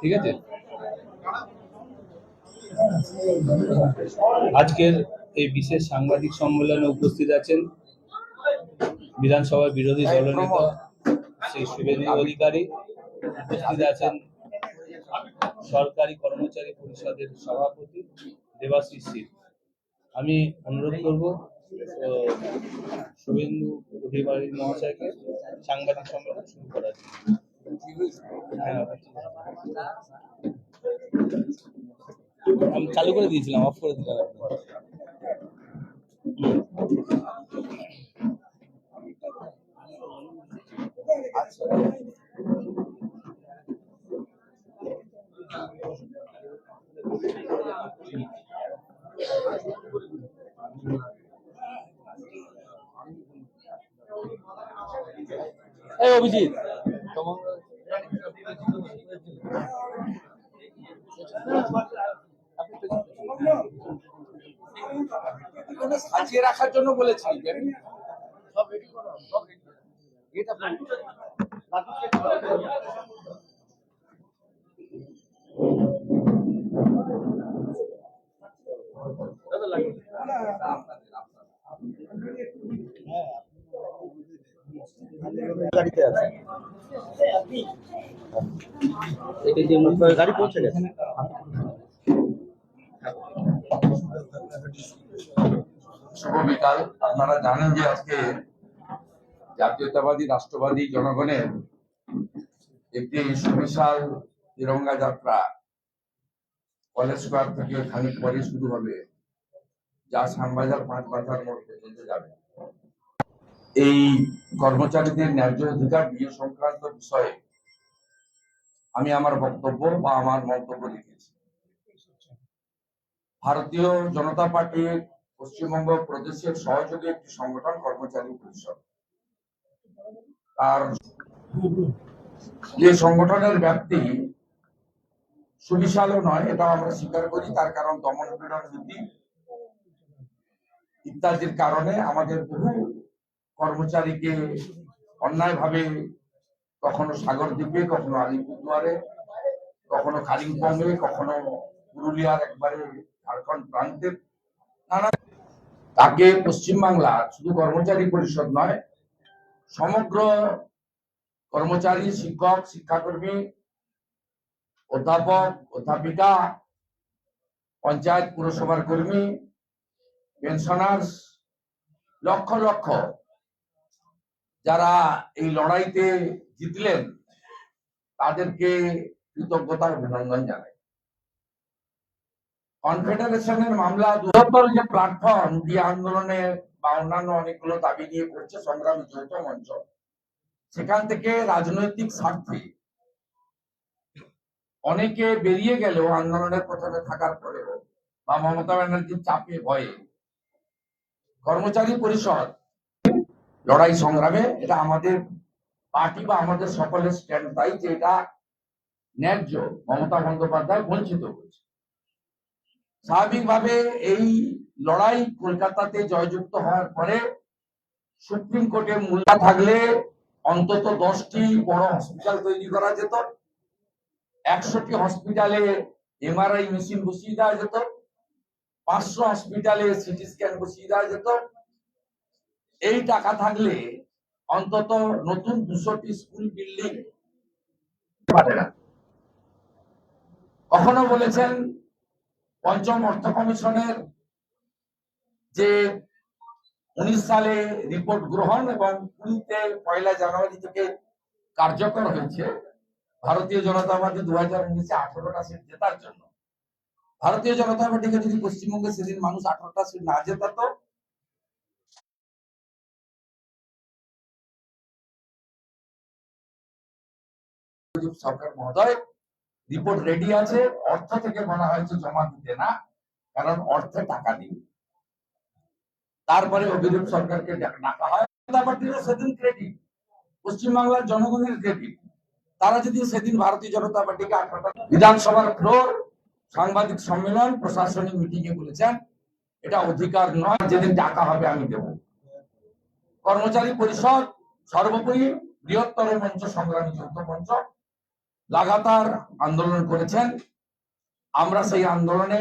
ঠিক আছে। আজকের এই বিশেষ সাংবাদিক সম্মেলনে উপস্থিত আছেন বিধানসভার বিরোধী দলনেতা শ্রী শুভেন্দু অধিকারী, উপস্থিত আছেন সরকারি কর্মচারী পরিষদের সভাপতি দেবাশিস শীল। আমি অনুরোধ করব শুভেন্দু অধিকারী মহাশয়কে সাংবাদিক সম্মেলন শুরু করার জন্য। আমি চালু করে দিয়েছিলাম, অফ করে দিলাম। অভিজিৎ সাজিয়ে রাখার জন্য বলেছি। গাড়ি পৌঁছে গেছে। শুভ বিকাল। আপনারা জানেন যে আজকে জাতীয়তাবাদী রাষ্ট্রবাদী জনগণের একটি সুবিশাল তিরঙ্গা যাত্রা কলেজ স্কোয়ার থেকে খানিক পরে শুরু হবে, যা শ্যামবাজার 5 মাথার মোড় পর্যন্ত যাবে। এই কর্মচারীদের ন্যায্য অধিকার বিয়ে সংক্রান্ত বিষয়ে আমি আমার বক্তব্য বা আমার মন্তব্য লিখেছি। ভারতীয় জনতা পার্টির পশ্চিমবঙ্গ প্রদেশের সহযোগী একটি সংগঠন কর্মচারী পরিষদ। আর এই সংগঠনের ব্যাপ্তি সুবিশালও নয়, এটা আমরা স্বীকার করি। তার কারণ দমন পীড়ন নীতি ইত্যাদির কারণে আমাদের বহু কর্মচারীকে অন্যায়ভাবে কখনো সাগরদ্বীপে, কখনো আলিপুরদুয়ারে, কখনো কালিম্পংয়ে, কখনো পুরুলিয়ার একবারে ঝাড়খণ্ড প্রান্তের নানা, তাকে পশ্চিমবাংলার শুধু কর্মচারী পরিষদ নয়, সমগ্র কর্মচারী, শিক্ষক, শিক্ষাকর্মী, অধ্যাপক, অধ্যাপিকা, পঞ্চায়েত পুরসভার কর্মী, পেনশনার্স, লক্ষ লক্ষ যারা এই লড়াইতে জিতলেন, তাদেরকে কৃতজ্ঞতা অভিনন্দন জানাই। কনফেডারেশনের মামলা বৃহত্তর যে প্ল্যাটফর্ম দিয়ে আন্দোলনে বা অন্যান্য অনেকগুলো দাবি নিয়ে করছে সংগ্রামী যৌথ মঞ্চ, সেখান থেকে রাজনৈতিক স্বার্থে অনেকে বেরিয়ে গেলেও আন্দোলনের প্রথমে থাকার পরেও বা মমতা ব্যানার্জির চাপে ভয়ে কর্মচারী পরিষদ লড়াই সংগ্রামে, এটা আমাদের পার্টি বা আমাদের সকলের স্ট্যান্ড তাই যে এটা ন্যায্য। মমতা বন্দ্যোপাধ্যায় বঞ্চিত হয়েছে। স্বাভাবিকভাবে এই লড়াই কলকাতাতে জয়যুক্ত হওয়ার পরে সুপ্রিম কোর্টে মূল্য থাকলে অন্তত 10টি বড় হসপিটাল তৈরি করা যেত, 100টি হসপিটালে এমআরআই মেশিন বসিয়ে দেওয়া যেত, 500 হসপিটালে সিটি স্ক্যান বসিয়ে দেওয়া যেত। এই টাকা থাকলে অন্তত নতুন 200টি স্কুল বিল্ডিং পারে না। কখনো বলেছেন পঞ্চম অর্থ কমিশনের যে 19 সালে রিপোর্ট গ্রহণ এবং 20তে 1 জানুয়ারি থেকে কার্যকর হয়েছে, ভারতীয় জনতা পার্টি 2019-এ 18টা সিট জেতার জন্য। ভারতীয় জনতা পার্টিকে যদি পশ্চিমবঙ্গে সেদিন মানুষ 18টা সিট না জেতাতো, সরকার মহোদয় রিপোর্ট রেডি আছে, অর্থ থেকে বলা হয়েছে জমা দিতে না, কারণ অর্থে টাকা নেই। তারপরে অভিরূপ সরকারকে ডাকা হয়। জনতা পার্টিরও সেদিন ক্রেডিট, পশ্চিমবাংলার জনগণের ক্রেডিট। তারা যদি সেদিন ভারতীয় জনতা পার্টিকে 18টা বিধানসভার ফ্লোর, সাংবাদিক সম্মেলন, প্রশাসনিক মিটিং এ বলেছেন এটা অধিকার নয়, যেদিন টাকা হবে আমি দেব। কর্মচারী পরিষদ সর্বোপরি বৃহত্তর মঞ্চ সংগ্রামী যৌথ মঞ্চ লাগাতার আন্দোলন করেছেন। আমরা সেই আন্দোলনে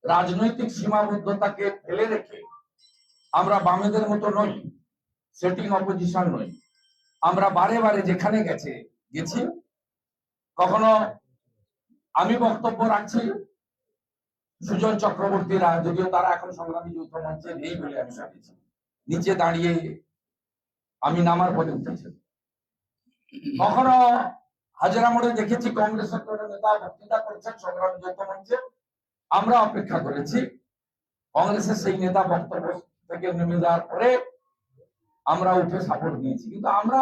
রাজনৈতিক সীমাবদ্ধতাকে ফেলে রেখে আমরা বামেদের মতো নই, সেটিং অপোজিশন নই। আমরা বারে বারে যেখানে গেছি, কখনো আমি বক্তব্য রাখছি, সুজন চক্রবর্তীরা, যদিও তারা এখন সংগ্রামী যৌথ মঞ্চে নেই বলে আমি শুনেছি, নিচে দাঁড়িয়ে আমি নামার পরে উঠেছি। কখনো হাজারা মোড়ে দেখেছি কংগ্রেসের কোন নেতা বক্তৃতা করছেন সংগ্রামী যৌথ মঞ্চে, আমরা অপেক্ষা করেছি কংগ্রেসের সেই নেতা বক্তব্য থেকে নেমে যাওয়ার পরে আমরা উঠে সাপোর্ট দিয়েছি। কিন্তু আমরা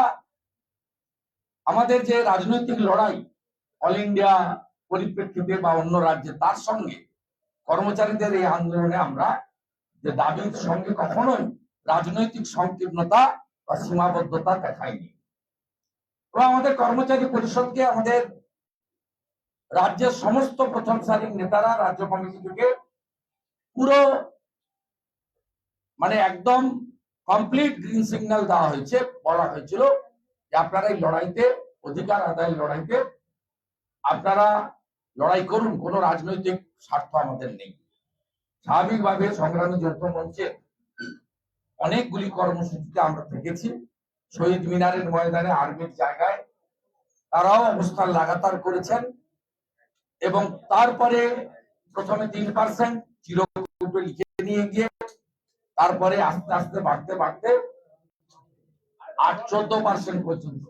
আমাদের যে রাজনৈতিক লড়াই অল ইন্ডিয়া পরিপ্রেক্ষিতে বা অন্য রাজ্যে, তার সঙ্গে কর্মচারীদের এই আন্দোলনে আমরা যে দাবির সঙ্গে কখনোই রাজনৈতিক সংকীর্ণতা বা সীমাবদ্ধতা দেখায়নি। এবং আমাদের কর্মচারী পরিষদকে আমাদের রাজ্যের সমস্ত প্রথম সারির নেতারা রাজ্য কমিটি থেকে পুরো একদম কমপ্লিট গ্রিন সিগন্যাল দেওয়া হয়েছে। বলা হয়েছিল যে আপনারা এই লড়াইতে, অধিকার আদায়ের লড়াইতে আপনারা লড়াই করুন, কোন রাজনৈতিক স্বার্থ আমাদের নেই। স্বাভাবিকভাবে সংগ্রামী যৌথ মঞ্চে অনেকগুলি কর্মসূচিতে আমরা থেকেছি। শহীদ মিনারের ময়দানে, আর্মির জায়গায় তারাও অবস্থান লাগাতার করেছেন। এবং তারপরে প্রথমে 3% চিরকুটে লিখে নিয়ে গিয়ে তারপরে আস্তে আস্তে বাড়তে বাড়তে 14% পর্যন্ত,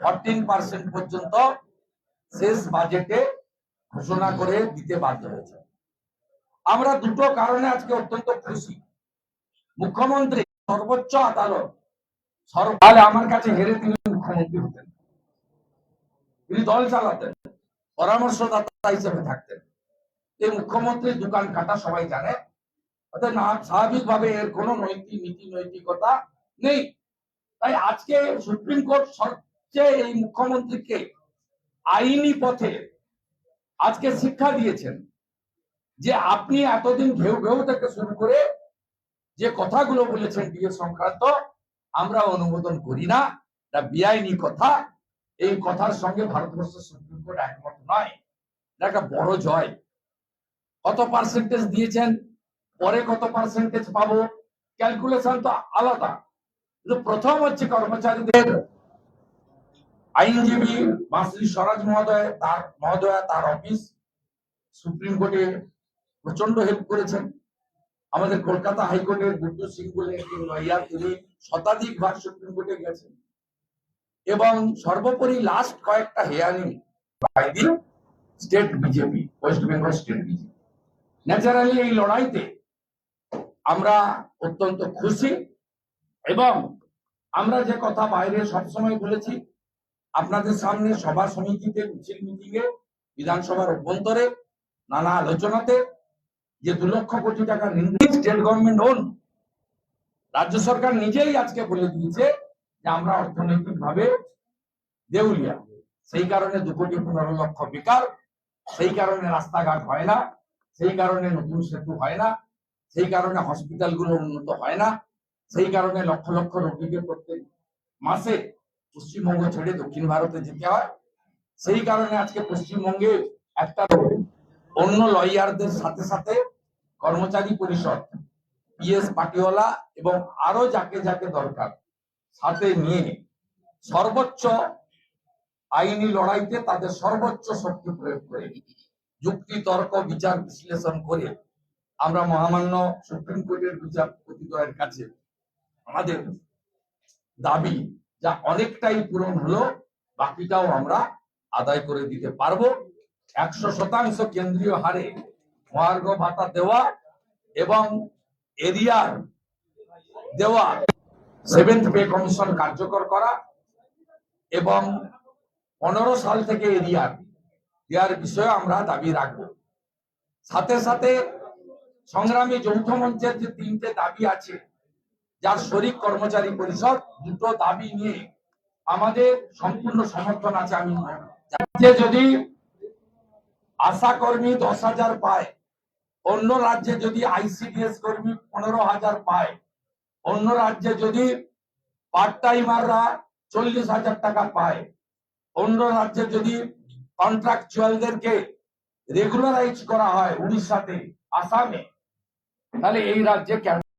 14% পর্যন্ত শেষ বাজেটে ঘোষণা করে দিতে বাধ্য হয়েছে। আমরা দুটো কারণে আজকে অত্যন্ত খুশি। মুখ্যমন্ত্রী সর্বোচ্চ আদালত আমার কাছে হেরে তিনি মুখ্যমন্ত্রী হতেন, তিনি দল চালাতেন, পরামর্শদাতা হিসেবে থাকতেন। এই মুখ্যমন্ত্রীর দোকান কাটা সবাই জানে। অর্থাৎ স্বাভাবিকভাবে এর কোনো নীতি নৈতিকতা নেই। তাই আজকে সুপ্রিম কোর্ট সবচেয়ে এই মুখ্যমন্ত্রীকে আইনি পথে আজকে শিক্ষা দিয়েছেন যে আপনি এতদিন ঘেউ ঘেউ থেকে শুরু করে যে কথাগুলো বলেছেন ডিএ সংক্রান্ত, আমরা অনুমোদন করি না, এটা বেআইনি কথা। এই কথার সঙ্গে ভারতবর্ষের সুপ্রিম কোর্ট একমত নয়। এটা একটা বড় জয়। কত পার্সেন্টেজ দিয়েছেন, পরে কত পার্সেন্টেজ পাবো, ক্যালকুলেশন তো আলাদা। কিন্তু প্রথম হচ্ছে কর্মচারীদের আইনজীবী শ্রী স্বরাজ মহোদয়া তার অফিস সুপ্রিম কোর্টে প্রচন্ড হেল্প করেছেন। আমাদের কলকাতা হাইকোর্টের গুড্ডু সিং বলে একজন লয়ার, তিনি শতাধিক বার সুপ্রিম কোর্টে গেছেন। এবং সর্বোপরি লাস্ট কয়েকটা hearing by the state BJP, West Bengal state BJP. Naturally এই লড়াইতে আমরা অত্যন্ত খুশি। এবং আমরা যে কথা বাইরে সবসময় বলেছি, আপনাদের সামনে সভা সমিতিতে, মিছিল মিটিং এ, বিধানসভার অভ্যন্তরে, নানা আলোচনাতে, যে 2 লক্ষ কোটি টাকা নির্দেশ স্টেট গভর্নমেন্ট ওন, রাজ্য সরকার নিজেই আজকে বলে দিয়েছে যে আমরা অর্থনৈতিক ভাবে দেউলিয়া। সেই কারণে 2,15,00,000 বেকার, সেই কারণে রাস্তাঘাট হয় না, সেই কারণে নতুন সেতু হয় না, সেই কারণে হসপিটাল গুলো উন্নত হয় না, সেই কারণে লক্ষ লক্ষ রোগীকে প্রত্যেক মাসে পশ্চিমবঙ্গ ছেড়ে দক্ষিণ ভারতে যেতে হয়। সেই কারণে আজকে পশ্চিমবঙ্গে একটা অন্য লয়ারদের সাথে সাথে কর্মচারী পরিষদ, পিএস পাটিওয়ালা এবং আরো যাকে যাকে দরকার সাথে নিয়ে সর্বোচ্চ আইনি লড়াইতে তাদের সর্বোচ্চ শক্তি প্রয়োগ করে, যুক্তি তর্ক বিচার বিশ্লেষণ করে আমরা মহামান্য সুপ্রিম কোর্টের বিচারপতিদ্বয়ের কাছে আমাদের দাবি যা অনেকটাই পূরণ হলো, বাকিটাও আমরা আদায় করে দিতে পারবো। 100% কেন্দ্রীয় হারে মহার্ঘ ভাতা দেওয়া এবং এরিয়ার দেওয়া 7th পে কমিশন কার্যকর করা এবং 15 সাল থেকে এরিয়ার দেওয়ার বিষয়ে আমরা দাবি রাখবো। সাথে সাথে সংগ্রামী যৌথ মঞ্চের যে 3টে দাবি আছে, যার শরিক কর্মচারী পরিষদ, 2টো দাবি নিয়ে আমাদের সম্পূর্ণ সমর্থন আছে। আমি যদি আশা কর্মী 10,000 পায়, অন্য রাজ্যে যদি আইসিডিএস কর্মী 15,000 পায়, অন্য রাজ্যে যদি পার্ট টাইমাররা 40,000 টাকা পায়। অন্য রাজ্যে যদি কন্ট্রাকচুয়ালদেরকে রেগুলারাইজ করা হয় উড়িষ্যাতে, আসামে, তাহলে এই রাজ্যে কেন